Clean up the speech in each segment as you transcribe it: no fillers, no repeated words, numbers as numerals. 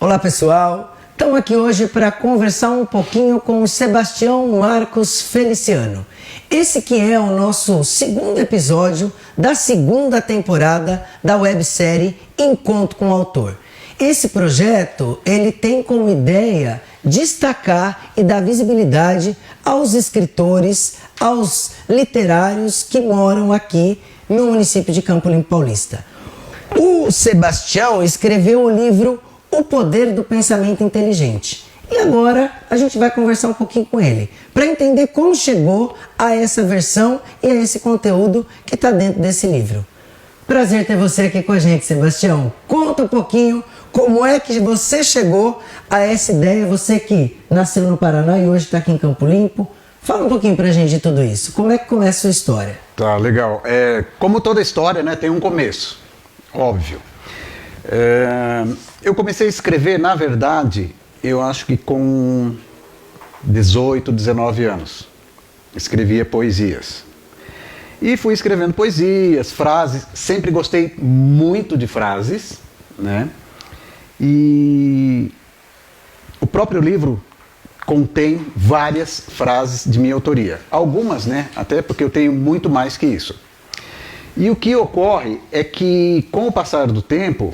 Olá pessoal, estamos aqui hoje para conversar um pouquinho com o Sebastião Marcos Feliciano. Esse que é o nosso segundo episódio da segunda temporada da websérie Encontro com o Autor. Esse projeto ele tem como ideia destacar e dar visibilidade aos escritores, aos literários que moram aqui no município de Campo Limpo Paulista. O Sebastião escreveu o livro O Poder do Pensamento Inteligente. E agora a gente vai conversar um pouquinho com ele, para entender como chegou a essa versão e a esse conteúdo que está dentro desse livro. Prazer ter você aqui com a gente, Sebastião. Conta um pouquinho como é que você chegou a essa ideia, você que nasceu no Paraná e hoje está aqui em Campo Limpo. Fala um pouquinho pra gente de tudo isso. Como é que começa a sua história? Tá, legal. Como toda história, né, tem um começo, óbvio. Eu comecei a escrever, na verdade, eu acho que com 18, 19 anos. Escrevia poesias. E fui escrevendo poesias, frases. Sempre gostei muito de frases, né? E o próprio livro contém várias frases de minha autoria. Algumas, né? Até porque eu tenho muito mais que isso. E o que ocorre é que, com o passar do tempo,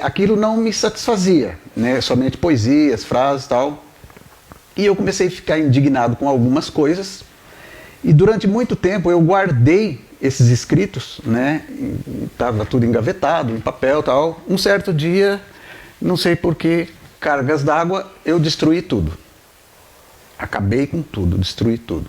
aquilo não me satisfazia, né? Somente poesias, frases e tal. E eu comecei a ficar indignado com algumas coisas. E durante muito tempo eu guardei esses escritos, né? Estava tudo engavetado, em papel e tal. Um certo dia, não sei por que cargas d'água, eu destruí tudo. Acabei com tudo, destruí tudo.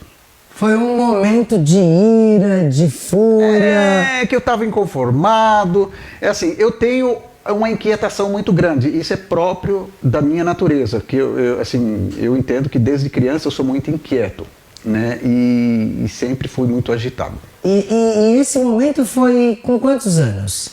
Foi um momento de ira, de fúria. Que eu estava inconformado. Assim, eu tenho uma inquietação muito grande. Isso é próprio da minha natureza. Que eu entendo que desde criança eu sou muito inquieto, né? E sempre fui muito agitado. E esse momento foi com quantos anos?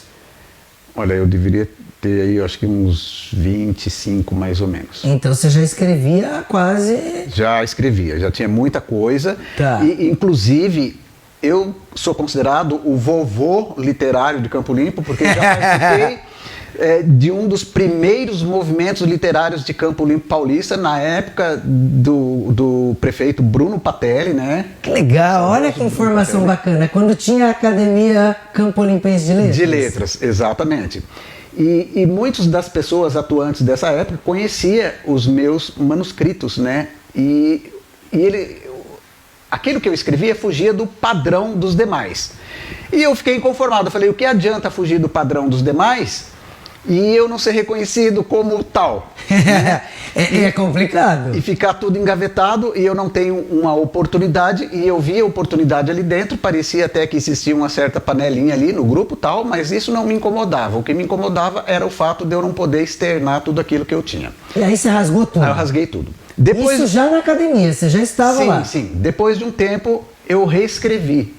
Olha, eu deveria ter aí, eu acho que uns 25 mais ou menos. Então você já escrevia quase... Já escrevia, já tinha muita coisa. Tá. E, inclusive, eu sou considerado o vovô literário de Campo Limpo, porque já participei de um dos primeiros movimentos literários de Campo Limpo Paulista, na época do prefeito Bruno Patelli, né? Que legal, olha que informação bacana. Quando tinha a Academia Campo Limpense de Letras. De Letras, exatamente. E muitas das pessoas atuantes dessa época conheciam os meus manuscritos, né? Aquilo que eu escrevia fugia do padrão dos demais. E eu fiquei inconformado. Eu falei, o que adianta fugir do padrão dos demais e eu não ser reconhecido como tal? Né? É complicado. E ficar tudo engavetado e eu não tenho uma oportunidade, e eu vi a oportunidade ali dentro, parecia até que existia uma certa panelinha ali no grupo tal, mas isso não me incomodava. O que me incomodava era o fato de eu não poder externar tudo aquilo que eu tinha. E aí você rasgou tudo? Aí eu rasguei tudo. Isso já na academia, você já estava lá? Sim. Depois de um tempo eu reescrevi.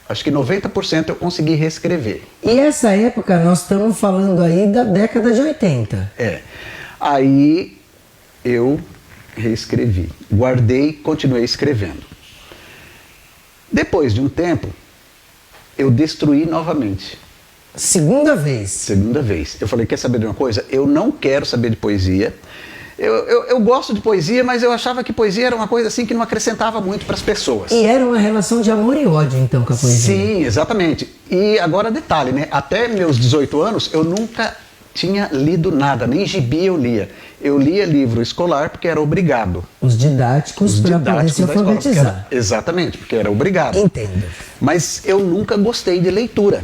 Acho que 90% eu consegui reescrever. E essa época nós estamos falando aí da década de 80. Aí eu reescrevi, guardei, continuei escrevendo. Depois de um tempo, eu destruí novamente. Segunda vez? Segunda vez. Eu falei, quer saber de uma coisa? Eu não quero saber de poesia. Eu gosto de poesia, mas eu achava que poesia era uma coisa assim que não acrescentava muito para as pessoas. E era uma relação de amor e ódio, então, com a poesia. Sim, exatamente. E agora detalhe, né? Até meus 18 anos, eu nunca tinha lido nada, nem gibi eu lia. Eu lia livro escolar porque era obrigado. Os didáticos para poder se alfabetizar. Exatamente, porque era obrigado. Entendo. Mas eu nunca gostei de leitura.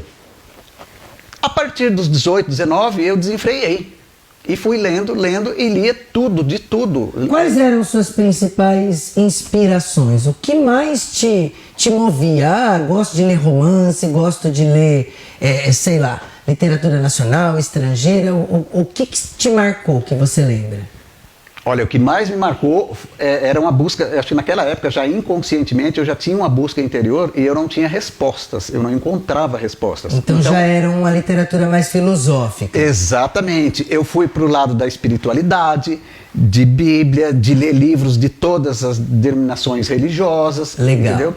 A partir dos 18, 19, eu desenfreiei. E fui lendo e lia tudo, de tudo. Quais eram suas principais inspirações? O que mais te movia? Gosto de ler romance, gosto de ler, sei lá, literatura nacional, estrangeira. O que te marcou, que você lembra? Olha, o que mais me marcou era uma busca, acho que naquela época, já inconscientemente, eu já tinha uma busca interior e eu não tinha respostas, eu não encontrava respostas. Então já era uma literatura mais filosófica. Exatamente. Eu fui para o lado da espiritualidade, de Bíblia, de ler livros de todas as denominações religiosas. Legal. Entendeu?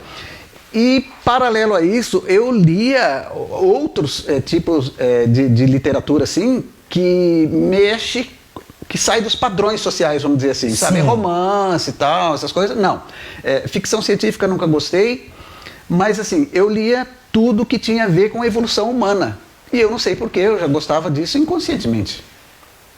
E, paralelo a isso, eu lia outros tipos de literatura, assim, que que sai dos padrões sociais, vamos dizer assim, sabe? Romance e tal, essas coisas, não. Ficção científica nunca gostei, mas assim, eu lia tudo que tinha a ver com a evolução humana. E eu não sei porquê, eu já gostava disso inconscientemente.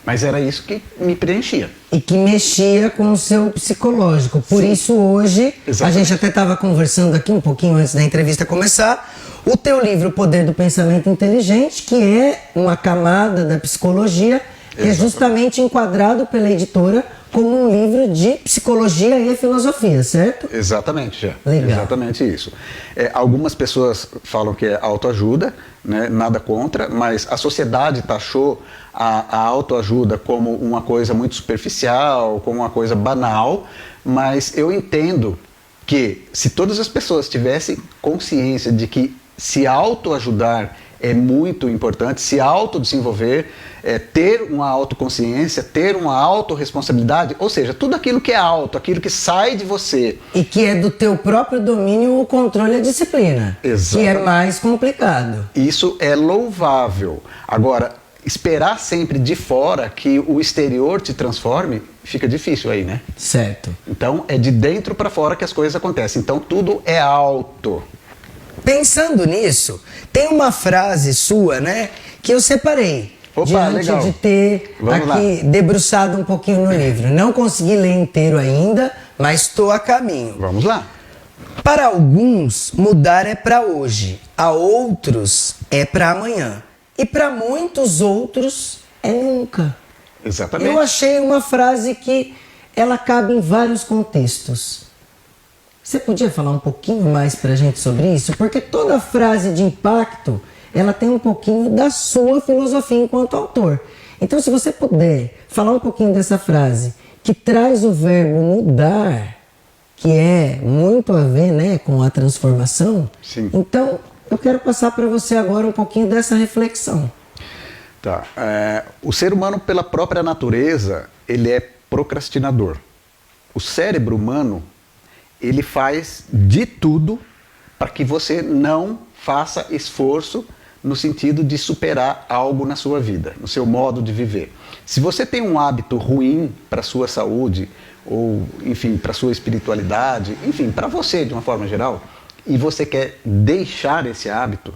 Mas era isso que me preenchia. E que mexia com o seu psicológico. Por isso hoje, exatamente, a gente até estava conversando aqui um pouquinho antes da entrevista começar, o teu livro, O Poder do Pensamento Inteligente, que é uma camada da psicologia, que é justamente enquadrado pela editora como um livro de psicologia e filosofia, certo? Exatamente, já. Legal. Exatamente isso. Algumas pessoas falam que é autoajuda, né? Nada contra, mas a sociedade taxou a autoajuda como uma coisa muito superficial, como uma coisa banal, mas eu entendo que se todas as pessoas tivessem consciência de que se autoajudar é muito importante, se autodesenvolver, ter uma autoconsciência, ter uma autorresponsabilidade, ou seja, tudo aquilo que é auto, aquilo que sai de você. E que é do teu próprio domínio o controle e a disciplina. Exatamente. Que é mais complicado. Isso é louvável. Agora, esperar sempre de fora que o exterior te transforme, fica difícil aí, né? Certo. Então, é de dentro para fora que as coisas acontecem. Então, tudo é auto. Pensando nisso, tem uma frase sua, né, que eu separei. Opa, diante legal. De ter aqui debruçado um pouquinho no livro. Não consegui ler inteiro ainda, mas estou a caminho. Vamos lá. Para alguns, mudar é para hoje. A outros, é para amanhã. E para muitos outros, é nunca. Exatamente. Eu achei uma frase que ela cabe em vários contextos. Você podia falar um pouquinho mais para a gente sobre isso? Porque toda frase de impacto, ela tem um pouquinho da sua filosofia enquanto autor. Então, se você puder falar um pouquinho dessa frase, que traz o verbo mudar, que é muito a ver, né, com a transformação. Sim. Então, eu quero passar para você agora um pouquinho dessa reflexão. Tá. O ser humano, pela própria natureza, ele é procrastinador. O cérebro humano, ele faz de tudo para que você não faça esforço no sentido de superar algo na sua vida, no seu modo de viver. Se você tem um hábito ruim para a sua saúde, ou, enfim, para a sua espiritualidade, enfim, para você de uma forma geral, e você quer deixar esse hábito,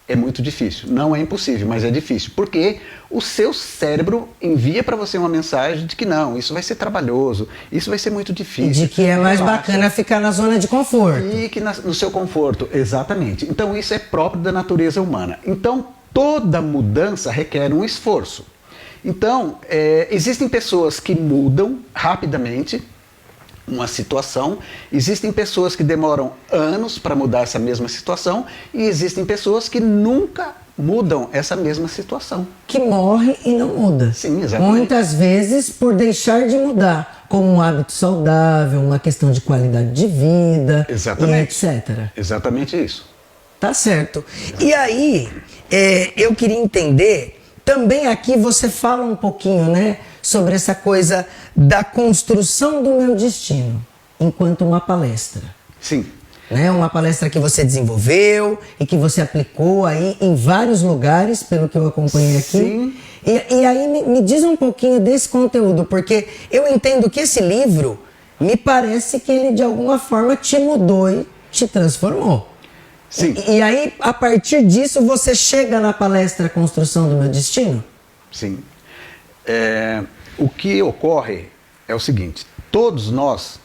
é muito difícil. Não é impossível, mas é difícil. Porque o seu cérebro envia para você uma mensagem de que não, isso vai ser trabalhoso, isso vai ser muito difícil. E de que é mais bacana ficar na zona de conforto. E que no seu conforto, exatamente. Então isso é próprio da natureza humana. Então toda mudança requer um esforço. Então existem pessoas que mudam rapidamente uma situação, existem pessoas que demoram anos para mudar essa mesma situação e existem pessoas que nunca mudam essa mesma situação. Que morre e não muda. Sim, exatamente. Muitas vezes por deixar de mudar, como um hábito saudável, uma questão de qualidade de vida, exatamente. E etc. Exatamente isso. Tá certo. E aí, eu queria entender, também aqui você fala um pouquinho, né, sobre essa coisa da construção do meu destino, enquanto uma palestra. Sim. Né? Uma palestra que você desenvolveu e que você aplicou aí em vários lugares, pelo que eu acompanhei aqui. Sim. E aí me diz um pouquinho desse conteúdo, porque eu entendo que esse livro, me parece que ele de alguma forma te mudou e te transformou. Sim. E aí, a partir disso, você chega na palestra Construção do Meu Destino? Sim. O que ocorre é o seguinte: todos nós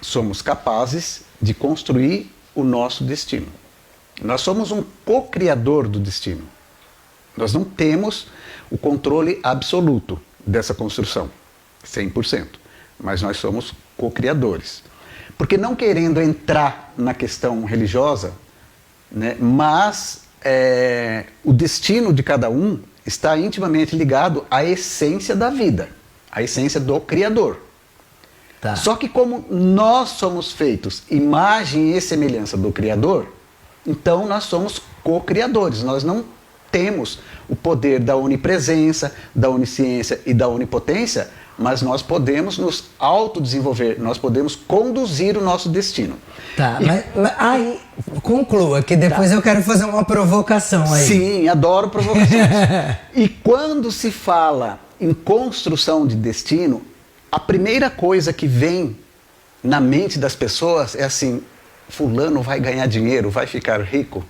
somos capazes de construir o nosso destino. Nós somos um co-criador do destino. Nós não temos o controle absoluto dessa construção, 100%, mas nós somos co-criadores. Porque não querendo entrar na questão religiosa, né, mas o destino de cada um está intimamente ligado à essência da vida, à essência do Criador. Tá. Só que como nós somos feitos imagem e semelhança do Criador, então nós somos co-criadores, nós não temos o poder da onipresença, da onisciência e da onipotência, mas nós podemos nos autodesenvolver, nós podemos conduzir o nosso destino. Tá, mas aí, conclua, que depois eu quero fazer uma provocação aí. Sim, adoro provocações. E quando se fala em construção de destino, a primeira coisa que vem na mente das pessoas é assim: fulano vai ganhar dinheiro, vai ficar rico.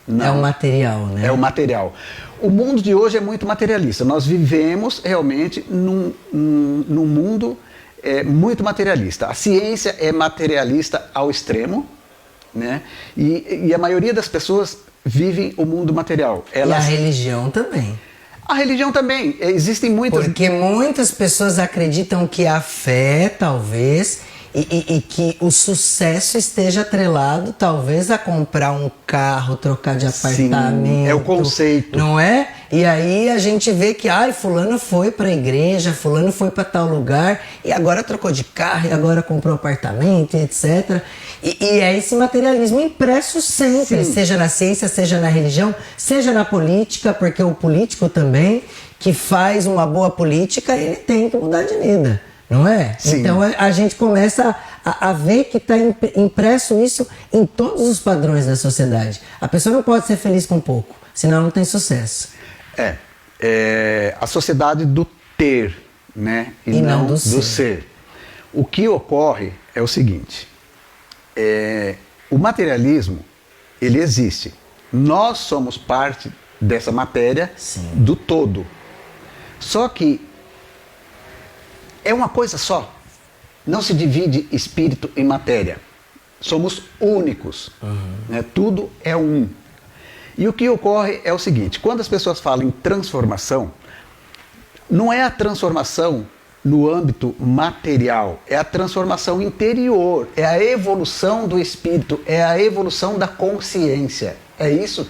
Não. É o material, né? É o material. O mundo de hoje é muito materialista. Nós vivemos realmente num mundo muito materialista. A ciência é materialista ao extremo, né? E a maioria das pessoas vivem o mundo material. E a religião também. A religião também. Existem muitas... Porque muitas pessoas acreditam que a fé, talvez... E que o sucesso esteja atrelado, talvez, a comprar um carro, trocar de apartamento. Sim, é o conceito. Não é? E aí a gente vê que, fulano foi para a igreja, fulano foi para tal lugar, e agora trocou de carro, e agora comprou apartamento, etc. E é esse materialismo impresso sempre, Sim. seja na ciência, seja na religião, seja na política, porque o político também, que faz uma boa política, ele tem que mudar de vida. Não é? Sim. Então a gente começa a ver que está impresso isso em todos os padrões da sociedade. A pessoa não pode ser feliz com pouco, senão não tem sucesso. A sociedade do ter, né? E não do ser. O que ocorre é o seguinte: o materialismo, ele existe. Nós somos parte dessa matéria. Sim. Do todo. Só que é uma coisa só. Não se divide espírito e matéria. Somos únicos. Né? Tudo é um. E o que ocorre é o seguinte: quando as pessoas falam em transformação, não é a transformação no âmbito material, é a transformação interior, é a evolução do espírito, é a evolução da consciência. É isso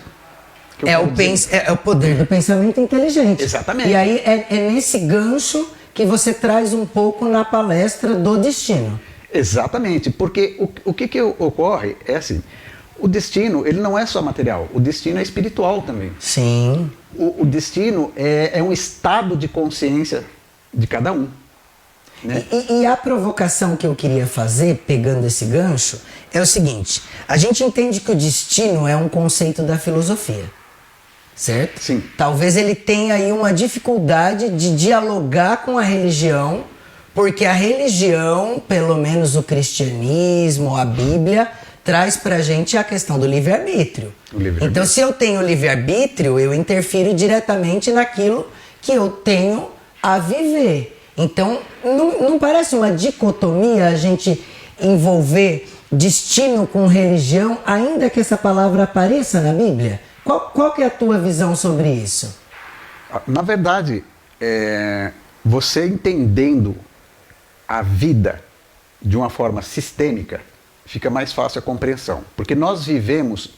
que eu quero dizer. É o poder do pensamento inteligente. Exatamente. E aí é nesse gancho que você traz um pouco na palestra do destino. Exatamente, porque o que ocorre é assim: o destino, ele não é só material, o destino é espiritual também. Sim. O destino é um estado de consciência de cada um. Né? E a provocação que eu queria fazer, pegando esse gancho, é o seguinte: a gente entende que o destino é um conceito da filosofia. Certo? Sim. Talvez ele tenha aí uma dificuldade de dialogar com a religião, porque a religião, pelo menos o cristianismo, a Bíblia, traz pra gente a questão do livre-arbítrio. Então, se eu tenho livre-arbítrio, eu interfiro diretamente naquilo que eu tenho a viver. Então, não parece uma dicotomia a gente envolver destino com religião, ainda que essa palavra apareça na Bíblia? Qual que é a tua visão sobre isso? Na verdade, você entendendo a vida de uma forma sistêmica, fica mais fácil a compreensão. Porque nós vivemos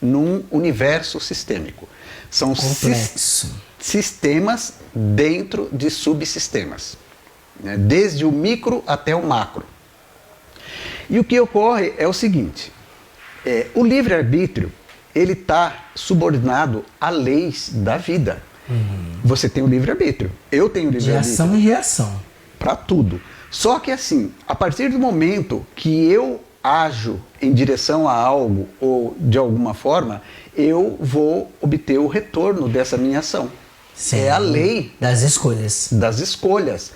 num universo sistêmico. São sistemas dentro de subsistemas, né? Desde o micro até o macro. E o que ocorre é o seguinte: o livre-arbítrio, ele está subordinado a leis da vida. Você tem o livre-arbítrio, eu tenho o livre-arbítrio. De ação e reação. Para tudo. Só que assim, a partir do momento que eu ajo em direção a algo ou de alguma forma, eu vou obter o retorno dessa minha ação. Sim, é a lei das escolhas. Das escolhas.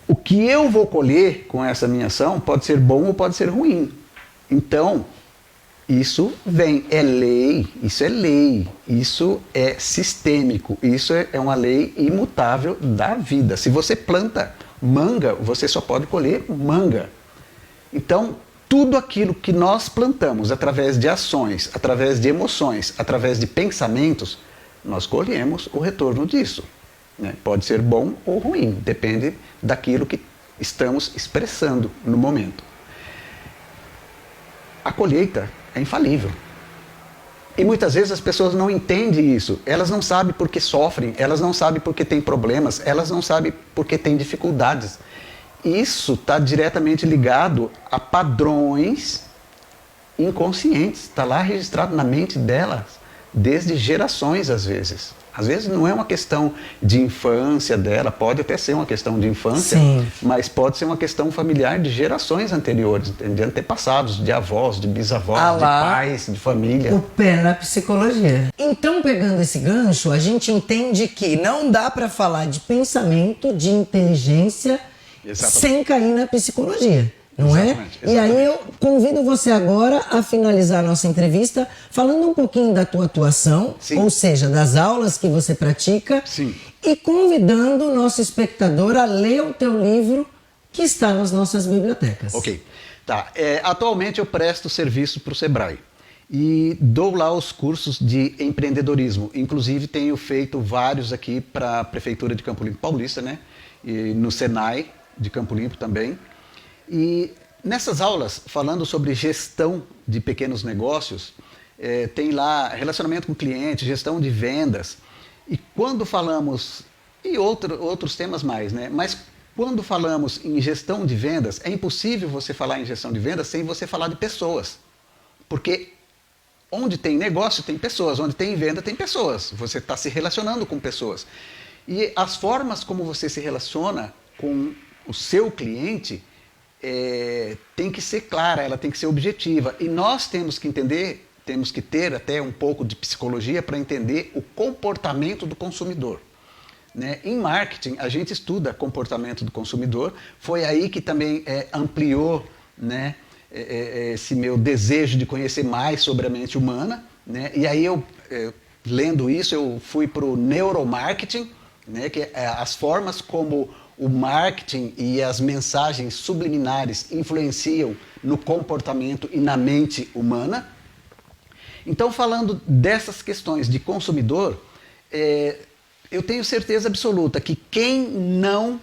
O que eu vou colher com essa minha ação pode ser bom ou pode ser ruim. Então, isso é lei, isso é sistêmico, isso é uma lei imutável da vida. Se você planta manga, você só pode colher manga. Então, tudo aquilo que nós plantamos através de ações, através de emoções, através de pensamentos, nós colhemos o retorno disso. Né? Pode ser bom ou ruim, depende daquilo que estamos expressando no momento. A colheita é infalível. E muitas vezes as pessoas não entendem isso. Elas não sabem por que sofrem, elas não sabem por que têm problemas, elas não sabem por que têm dificuldades. Isso está diretamente ligado a padrões inconscientes. Está lá registrado na mente delas, desde gerações às vezes. Às vezes não é uma questão de infância dela, pode até ser uma questão de infância, Sim. mas pode ser uma questão familiar de gerações anteriores, de antepassados, de avós, de bisavós, de pais, de família. O pé na psicologia. Então, pegando esse gancho, a gente entende que não dá para falar de pensamento, de inteligência, Exatamente. sem cair na psicologia. Não Exatamente, é? E aí eu convido você agora a finalizar a nossa entrevista falando um pouquinho da tua atuação, Sim. ou seja, das aulas que você pratica, Sim. e convidando o nosso espectador a ler o teu livro que está nas nossas bibliotecas. Ok. Tá. Atualmente eu presto serviço para o Sebrae e dou lá os cursos de empreendedorismo. Inclusive tenho feito vários aqui para a Prefeitura de Campo Limpo Paulista, né? E no Senai de Campo Limpo também. E nessas aulas, falando sobre gestão de pequenos negócios, tem lá relacionamento com o cliente, gestão de vendas. E quando falamos, e outros temas mais, né? Mas quando falamos em gestão de vendas, é impossível você falar em gestão de vendas sem você falar de pessoas. Porque onde tem negócio, tem pessoas. Onde tem venda, tem pessoas. Você está se relacionando com pessoas. E as formas como você se relaciona com o seu cliente tem que ser clara, ela tem que ser objetiva. E nós temos que entender, temos que ter até um pouco de psicologia para entender o comportamento do consumidor. Né? Em marketing, a gente estuda comportamento do consumidor. Foi aí que também ampliou, né, esse meu desejo de conhecer mais sobre a mente humana. Né? E aí eu, lendo isso, eu fui para o neuromarketing, né, que é as formas como o marketing e as mensagens subliminares influenciam no comportamento e na mente humana. Então, falando dessas questões de consumidor, eu tenho certeza absoluta que quem não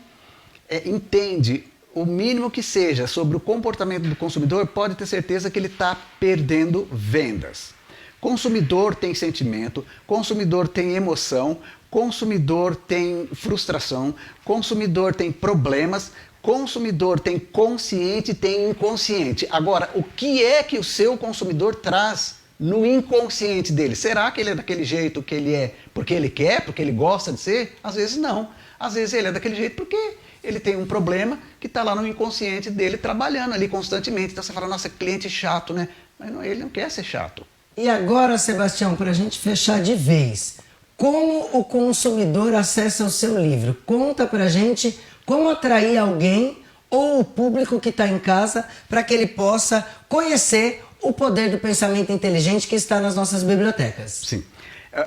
entende o mínimo que seja sobre o comportamento do consumidor pode ter certeza que ele está perdendo vendas. Consumidor tem sentimento, consumidor tem emoção, consumidor tem frustração, consumidor tem problemas, consumidor tem consciente e tem inconsciente. Agora, o que é que o seu consumidor traz no inconsciente dele? Será que ele é daquele jeito que ele é porque ele quer, porque ele gosta de ser? Às vezes não. Às vezes ele é daquele jeito porque ele tem um problema que está lá no inconsciente dele trabalhando ali constantemente. Então você fala, nossa, cliente chato, né? Mas não, ele não quer ser chato. E agora, Sebastião, para a gente fechar de vez, como o consumidor acessa o seu livro? Conta para a gente como atrair alguém ou o público que está em casa para que ele possa conhecer o poder do pensamento inteligente que está nas nossas bibliotecas. Sim.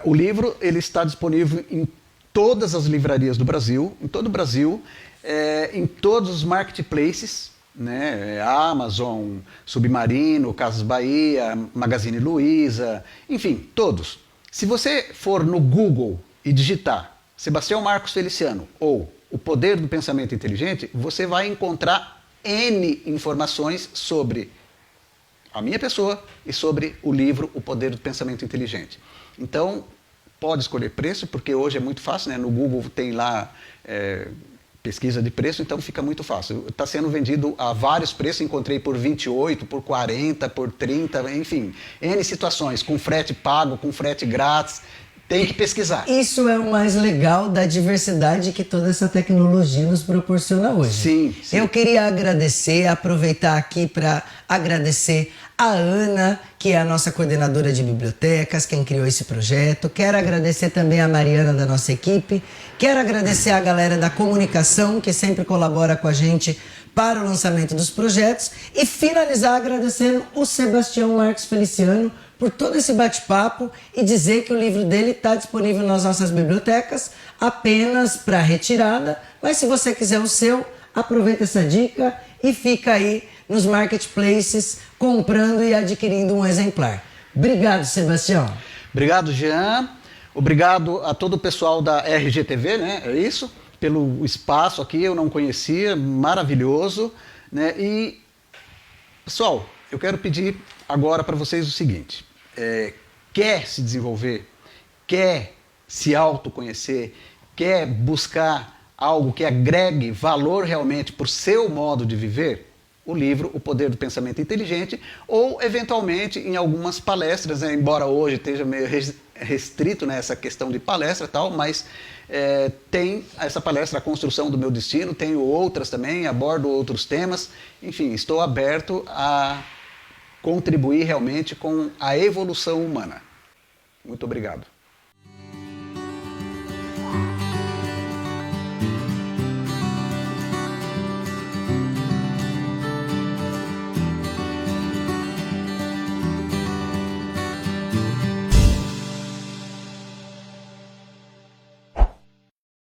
O livro ele está disponível em todas as livrarias do Brasil, em todo o Brasil, em todos os marketplaces, né? Amazon, Submarino, Casas Bahia, Magazine Luiza, enfim, todos. Se você for no Google e digitar Sebastião Marcos Feliciano ou o poder do pensamento inteligente, você vai encontrar N informações sobre a minha pessoa e sobre o livro O Poder do Pensamento Inteligente. Então, pode escolher preço, porque hoje é muito fácil, né? No Google tem lá pesquisa de preço, então fica muito fácil. Está sendo vendido a vários preços, encontrei por 28, por 40, por 30, enfim, N situações, com frete pago, com frete grátis, tem que pesquisar. Isso é o mais legal da diversidade que toda essa tecnologia nos proporciona hoje. Sim, sim. Eu queria aproveitar aqui para agradecer a Ana, que é a nossa coordenadora de bibliotecas, quem criou esse projeto. Quero agradecer também a Mariana da nossa equipe. Quero agradecer a galera da comunicação, que sempre colabora com a gente para o lançamento dos projetos. E finalizar agradecendo o Sebastião Marcos Feliciano por todo esse bate-papo e dizer que o livro dele está disponível nas nossas bibliotecas, apenas para retirada. Mas se você quiser o seu, aproveita essa dica e fica aí nos marketplaces comprando e adquirindo um exemplar. Obrigado, Sebastião. Obrigado, Jean. Obrigado a todo o pessoal da RGTV, né? É isso? Pelo espaço aqui, eu não conhecia, maravilhoso, né? E, pessoal, eu quero pedir agora para vocês o seguinte: quer se desenvolver, quer se autoconhecer, quer buscar algo que agregue valor realmente para o seu modo de viver? o livro O Poder do Pensamento Inteligente, ou eventualmente em algumas palestras, né, embora hoje esteja meio restrito nessa questão de palestra e tal, mas tem essa palestra A Construção do Meu Destino, tenho outras também, abordo outros temas, enfim, estou aberto a contribuir realmente com a evolução humana. Muito obrigado.